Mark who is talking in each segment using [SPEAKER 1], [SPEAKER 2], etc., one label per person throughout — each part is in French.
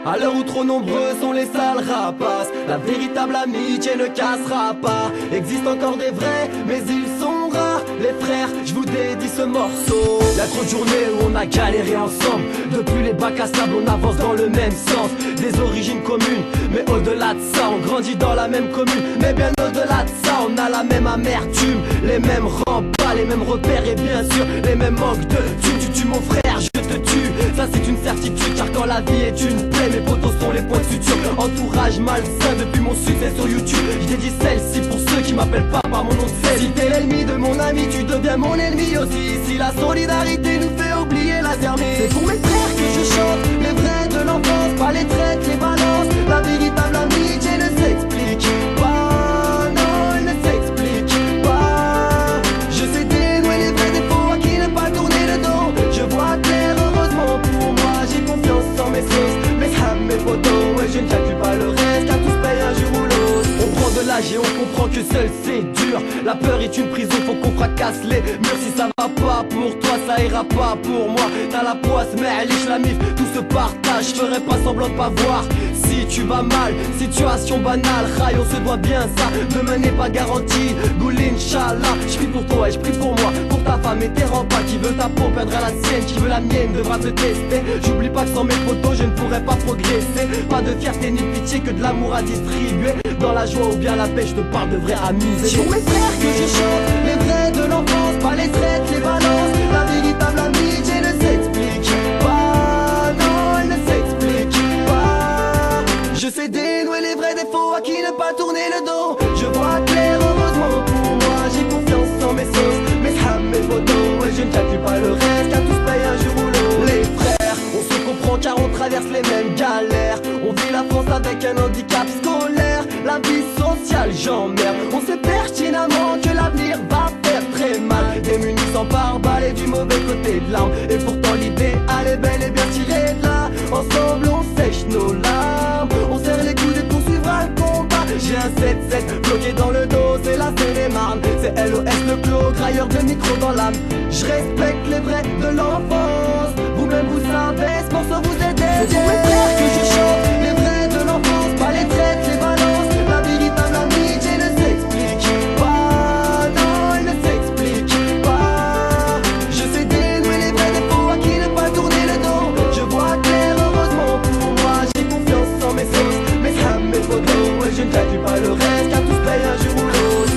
[SPEAKER 1] À l'heure où trop nombreux sont les sales rapaces, la véritable amitié ne cassera pas. Existe encore des vrais, mais ils sont rares. Les frères, je vous dédie ce morceau. Y'a trop de journées où on a galéré ensemble. Depuis les bacs à sable, on avance dans le même sens. Des origines communes, mais au-delà de ça, on grandit dans la même commune. Mais bien au-delà de ça, on a la même amertume, les mêmes remparts, les mêmes repères et bien sûr les mêmes manques de tu tues mon frère, je te tue. Ça c'est une certitude, car quand la vie est une plaie, mes potos sont les points de suture. Entourage malsain depuis mon succès sur YouTube. Je dédie celle-ci pour ceux qui m'appellent pas par mon nom de scène. Si t'es l'ennemi de mon ami, tu deviens mon ennemi aussi. Si la solidarité nous fait oublier la zermie, c'est pour mes frères que je chante, les vrais de l'enfance, pas les traites, les balances. La véritable amitié ne s'explique pas, non, elle ne s'explique pas. Je sais dénouer les vrais défauts à qui ne pas tourner le dos. Je vois clair, heureusement pour moi, j'ai confiance en mes sauces. Mes ham, mes photos, ouais, je ne calcule pas le reste, car tous payent un jour ou l'autre. On prend de l'âge et on comprend que seul c'est dur. La peur est une prison, faut qu'on fracasse les murs. Si ça va pas pour toi, ça ira pas pour moi. T'as la poisse, mais elle liche la mif, tout se partage. Je ferai pas semblant de pas voir si tu vas mal, situation banale. Rail, on se doit bien ça, demain n'est pas garanti. Goul Inch'Allah, je prie pour toi et je prie pour moi, pour ta femme et tes remparts. Qui veut ta peau perdra la sienne, qui veut la mienne devra te tester. J'oublie pas que sans mes photos je ne pourrais pas progresser. Pas de fierté ni de pitié, que de l'amour à distribuer. Dans la joie ou bien la paix, je te parle de vrais amis. C'est pour mes frères que je chante, les vrais de l'enfance, pas les traites, les balances. La véritable amitié ne s'explique pas, non, elle ne s'explique pas. Je sais dénouer les vrais défauts à qui ne pas tourner le dos. Je vois clair, heureusement pour moi, j'ai confiance en mes sauces. Mes ham, mes photos, et je ne calcule pas le reste, car tous payent un jour ou l'autre. Les frères, on se comprend car on traverse les mêmes galères. On vit la France avec un handicap scolaire. La vie sociale, j'emmerde. On sait pertinemment que l'avenir va faire très mal. Démunis sans pare-balles et du mauvais côté de l'arme. Et pourtant l'idéal est bel et bien tiré de là. Ensemble on sèche nos larmes, on serre les coudes et poursuivra le combat. J'ai un 7-7 bloqué dans le dos, c'est la Seine-et-Marne. C'est LOS le clos, grailleur de micro dans l'âme. Je respecte les vrais de l'enfance. Vous-même vous savez, ce morceau vous aide. C'est pour mes frères que je chante, les vrais de l'enfance, pas les traites, les balances. La véritable amitié ne s'explique pas, non, elle ne s'explique pas. Je sais dénouer les vrais défauts à qui ne pas tourner le dos. Je vois clair, heureusement pour moi, j'ai confiance en mes sauces. Mes ham, mes photos, et je ne calcule pas le reste, car tous payent un jour ou l'autre.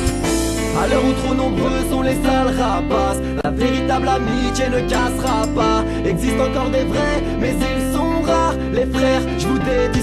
[SPEAKER 1] À l'heure où trop nombreux sont les sales rapaces, la véritable amitié ne cassera pas. Existe encore des vrais, mais ils sont rares. Les frères, je vous dédie